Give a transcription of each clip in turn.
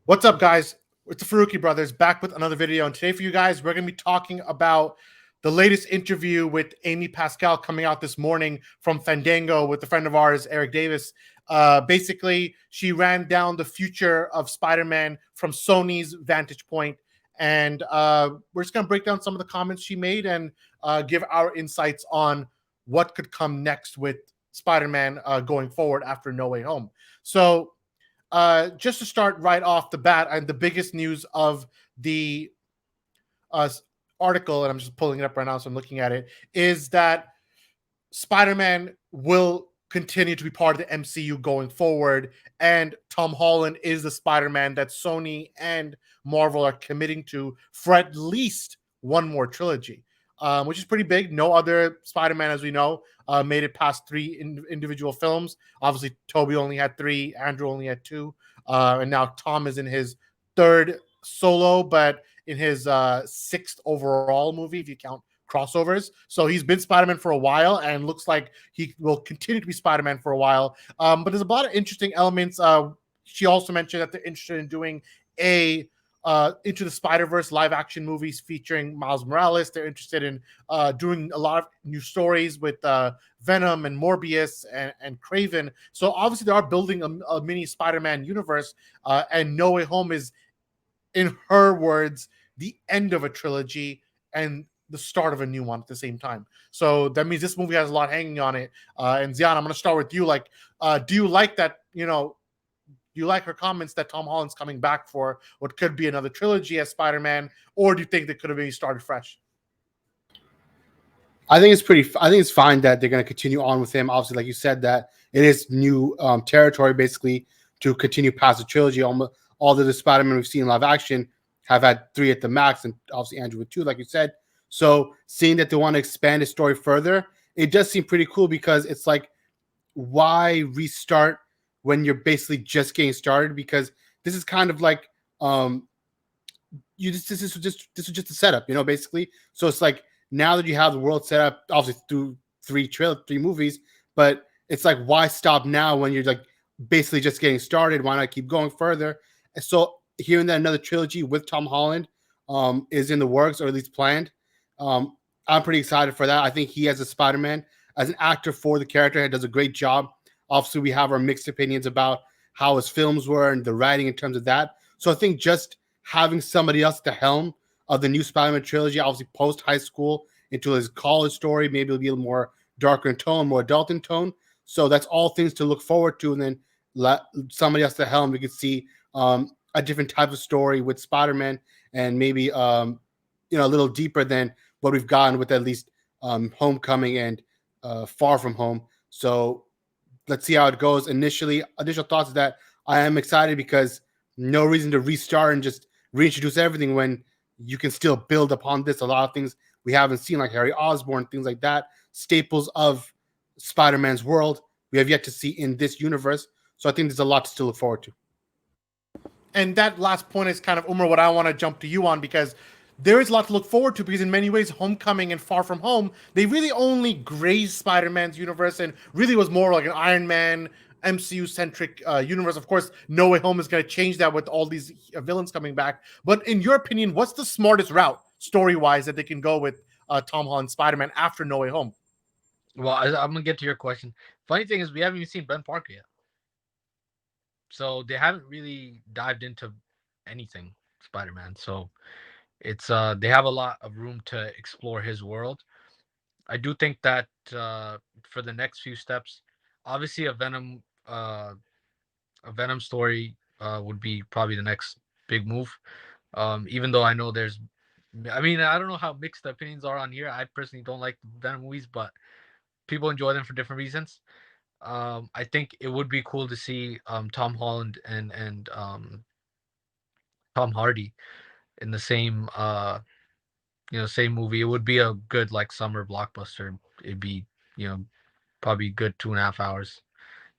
What's up, guys? It's the Faruqi brothers back with another video. And today, for you guys, we're going to be talking about the latest interview with Amy Pascal coming out this morning from Fandango with a friend of ours, Eric Davis. Basically, she ran down the future of Spider-Man from Sony's vantage point. And we're just going to break down some of the comments she made and give our insights on what could come next with Spider-Man going forward after No Way Home. So, just to start right off the bat, and the biggest news of the uh, article, and I'm just pulling it up right now, so I'm looking at it, is that Spider-Man will continue to be part of the MCU going forward, and Tom Holland is the Spider-Man that Sony and Marvel are committing to for at least one more trilogy, which is pretty big. No other Spider-Man, as we know, made it past three individual films. Obviously, Tobey only had three, Andrew only had two, and now Tom is in his third solo, but in his sixth overall movie, if you count crossovers. So he's been Spider-Man for a while and looks like he will continue to be Spider-Man for a while. But there's a lot of interesting elements. She also mentioned that they're interested in doing a Into the Spider-Verse live action movies featuring Miles Morales. They're interested in doing a lot of new stories with Venom and Morbius and Craven. So obviously they are building a mini Spider-Man universe, and No Way Home is, in her words, the end of a trilogy and the start of a new one at the same time. So that means this movie has a lot hanging on it. And Zion, I'm going to start with you. Like, do you like that, do you like her comments that Tom Holland's coming back for what could be another trilogy as Spider-Man, or do you think they could have maybe started fresh? I think it's fine that they're going to continue on with him. Obviously, like you said, that it is new territory basically to continue past the trilogy. All the Spider-Man we've seen in live action have had three at the max, and obviously Andrew with two, like you said. So seeing that they want to expand the story further, it does seem pretty cool because it's like, why restart when you're basically just getting started? Because this is kind of like this is just a setup, basically. So it's like, now that you have the world set up, obviously through three movies, but it's like, why stop now when you're like basically just getting started? Why not keep going further? And so hearing that another trilogy with Tom Holland is in the works, or at least planned, I'm pretty excited for that. I think he, as a Spider-Man, as an actor for the character, does a great job. Obviously, we have our mixed opinions about how his films were and the writing in terms of that. So I think just having somebody else at the helm of the new Spider-Man trilogy, obviously post high school into his college story, maybe it'll be a little more darker in tone, more adult in tone. So that's all things to look forward to. And then let somebody else at the helm, we could see a different type of story with Spider-Man, and maybe a little deeper than what we've gotten with at least Homecoming and Far From Home. So let's see how it goes. Initial thoughts is that I am excited because no reason to restart and just reintroduce everything when you can still build upon this. A lot of things we haven't seen, like Harry Osborn, things like that, staples of Spider-Man's world, we have yet to see in this universe. So I think there's a lot to still look forward to. And that last point is kind of, Umar, what I want to jump to you on, because there is a lot to look forward to, because in many ways, Homecoming and Far From Home, they really only grazed Spider-Man's universe and really was more like an Iron Man MCU-centric universe. Of course, No Way Home is going to change that with all these villains coming back. But in your opinion, what's the smartest route, story-wise, that they can go with Tom Holland Spider-Man after No Way Home? Well, I'm gonna get to your question. Funny thing is, we haven't even seen Ben Parker yet, so they haven't really dived into anything Spider-Man. So it's they have a lot of room to explore his world. I do think that for the next few steps, obviously a Venom story would be probably the next big move. Even though I know I mean, I don't know how mixed the opinions are on here. I personally don't like the Venom movies, but people enjoy them for different reasons. I think it would be cool to see Tom Holland and Tom Hardy in the same movie. It would be a good like summer blockbuster. It'd be probably good 2.5 hours.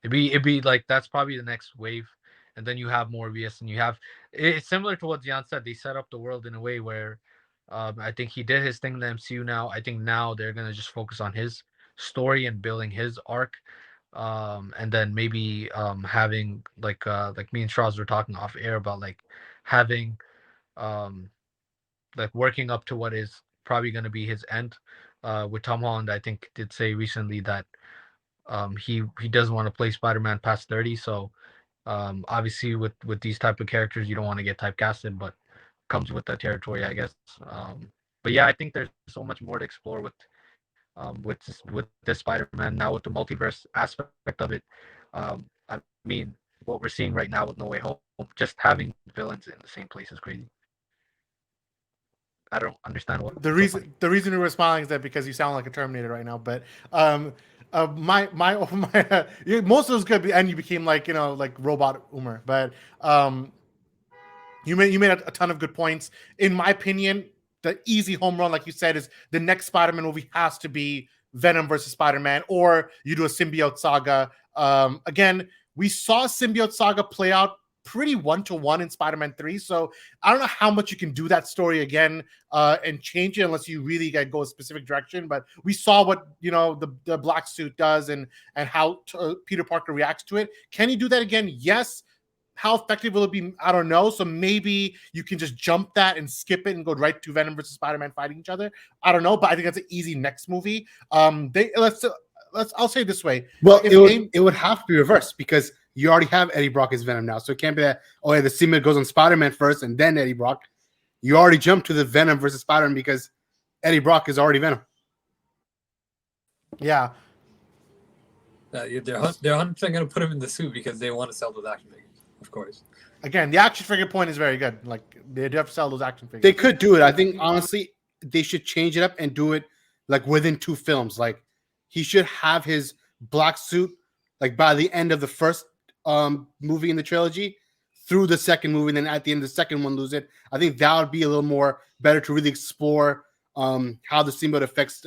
It'd be like, that's probably the next wave, and then you have Morbius, and it's similar to what Dion said. They set up the world in a way where I think he did his thing in the MCU. Now I think now they're gonna just focus on his story and building his arc. and then maybe having like me and Strauss were talking off air about like having um like working up to what is probably going to be his end. With Tom Holland, I think did say recently that he doesn't want to play Spider-Man past 30. So obviously with these type of characters, you don't want to get typecasted, but comes with the territory, I guess. But yeah, I think there's so much more to explore with this Spider-Man now with the multiverse aspect of it. I mean, what we're seeing right now with No Way Home, just having villains in the same place is crazy. I don't understand what The reason we were smiling is that because you sound like a Terminator right now. But my most of those could be, and you became like like robot Umer. But you made a ton of good points. In my opinion, the easy home run, like you said, is the next Spider-Man movie has to be Venom versus Spider-Man, or you do a symbiote saga. Again, we saw symbiote saga play out pretty one-to-one in Spider-Man 3, so I don't know how much you can do that story again and change it unless you really go a specific direction. But we saw what the black suit does and how Peter Parker reacts to it. Can you do that again? Yes. How effective will it be? I don't know. So maybe you can just jump that and skip it and go right to Venom versus Spider-Man fighting each other. I don't know, but I think that's an easy next movie. I'll say it this way. Well, it would have to be reversed because you already have Eddie Brock as Venom now. So it can't be that, oh yeah, the symbiote goes on Spider-Man first and then Eddie Brock. You already jumped to the Venom versus Spider-Man because Eddie Brock is already Venom. Yeah. They're 100% going to put him in the suit because they want to sell those action figures. Of course. Again, the action figure point is very good. Like they do have to sell those action figures. They could do it. I think honestly, they should change it up and do it like within 2 films. Like he should have his black suit like by the end of the first movie in the trilogy through the second movie, and then at the end of the second one lose it. I think that would be a little more better to really explore how the symbiote affects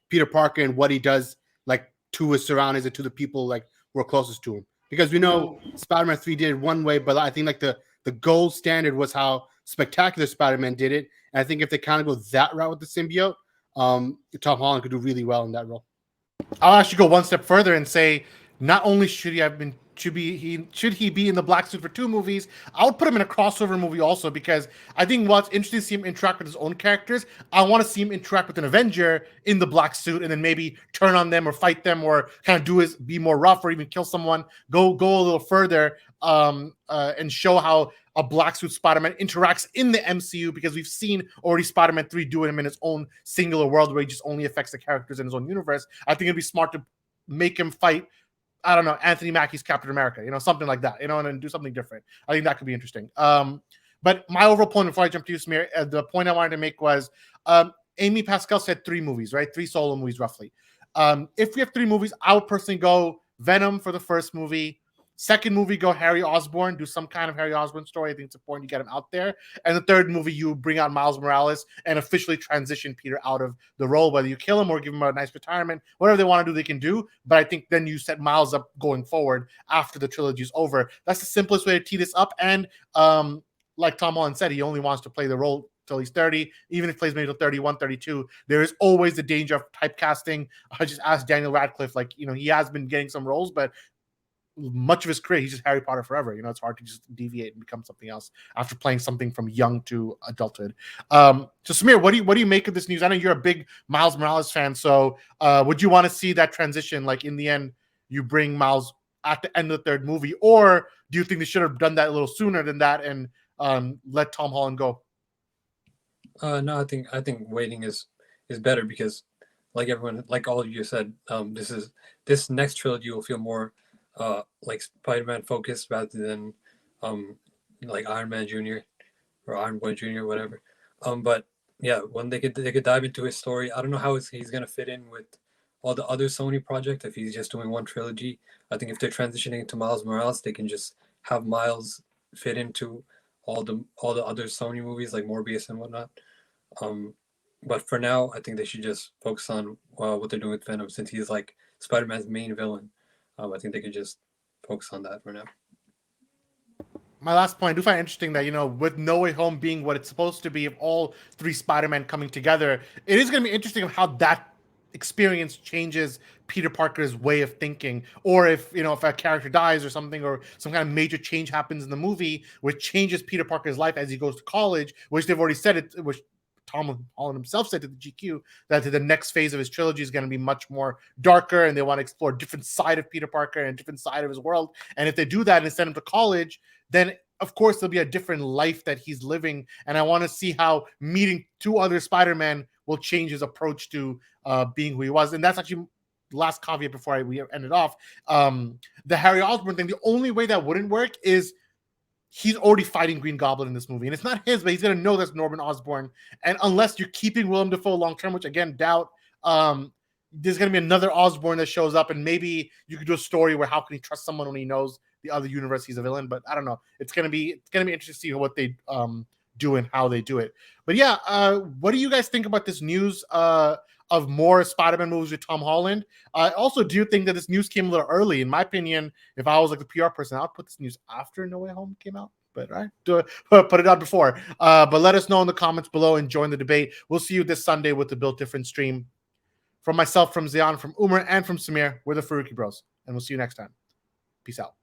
Peter Parker and what he does like to his surroundings and to the people like who are closest to him. Because we know Spider-Man 3 did it one way, but I think like the gold standard was how Spectacular Spider-Man did it. And I think if they kind of go that route with the symbiote, Tom Holland could do really well in that role. I'll actually go one step further and say not only should he be in the black suit for 2 movies, I would put him in a crossover movie also, because I think what's interesting to see him interact with his own characters. I want to see him interact with an Avenger in the black suit and then maybe turn on them or fight them or kind of be more rough or even kill someone. Go a little further and show how a black suit Spider-Man interacts in the MCU, because we've seen already Spider-Man 3 doing him in his own singular world where he just only affects the characters in his own universe. I think it'd be smart to make him fight, I don't know, Anthony Mackie's Captain America, something like that, and do something different. I think that could be interesting. But my overall point before I jump to you, Samir, the point I wanted to make was Amy Pascal said 3 movies, right? 3 solo movies roughly. If we have 3 movies, I would personally go Venom for the first movie. Second movie, go Harry Osborn, do some kind of Harry Osborn story. I think it's important to get him out there. And the third movie, you bring out Miles Morales and officially transition Peter out of the role, whether you kill him or give him a nice retirement. Whatever they want to do, they can do. But I think then you set Miles up going forward after the trilogy is over. That's the simplest way to tee this up. And like Tom Holland said, he only wants to play the role till he's 30. Even if he plays maybe till 31, 32, there is always the danger of typecasting. I just asked Daniel Radcliffe, he has been getting some roles, but much of his career, he's just Harry Potter forever. It's hard to just deviate and become something else after playing something from young to adulthood. So Samir, what do you make of this news? I know you're a big Miles Morales fan, so would you want to see that transition? Like in the end, you bring Miles at the end of the third movie, or do you think they should have done that a little sooner than that and let Tom Holland go? No, I think waiting is better because, like all of you said, this next trilogy will feel more like Spider-Man focused rather than like Iron Man Jr. or Iron Boy Jr. whatever. But yeah, when they could dive into his story, I don't know how he's gonna fit in with all the other Sony projects if he's just doing one trilogy. I think if they're transitioning to Miles Morales, they can just have Miles fit into all the other Sony movies like Morbius and whatnot. But for now, I think they should just focus on what they're doing with Venom, since he's like Spider-Man's main villain. I think they could just focus on that for now. My last point, I do find it interesting that, with No Way Home being what it's supposed to be, of all 3 Spider-Man coming together, it is going to be interesting of how that experience changes Peter Parker's way of thinking, or if if a character dies or something, or some kind of major change happens in the movie which changes Peter Parker's life as he goes to college, which they've already said it, which Tom Holland himself said to the GQ, that the next phase of his trilogy is going to be much more darker, and they want to explore a different side of Peter Parker and a different side of his world. And if they do that and send him to college, then of course there'll be a different life that he's living. And I want to see how meeting two other Spider-Man will change his approach to being who he was. And that's actually the last caveat before we end it off. The Harry Osborn thing, the only way that wouldn't work is he's already fighting Green Goblin in this movie. And it's not his, but he's going to know that's Norman Osborn. And unless you're keeping Willem Dafoe long-term, which again, doubt, there's going to be another Osborn that shows up, and maybe you could do a story where how can he trust someone when he knows the other universe he's a villain. But I don't know. It's going to be interesting to see what they do and how they do it. But yeah, what do you guys think about this news of more Spider-Man movies with Tom Holland? I also do think that this news came a little early. In my opinion, if I was like the PR person, I'd put this news after No Way Home came out. But right, put it out before. But let us know in the comments below and join the debate. We'll see you this Sunday with the Built Different stream. From myself, from Zion, from Umar, and from Samir, we're the Faruqi Bros. And we'll see you next time. Peace out.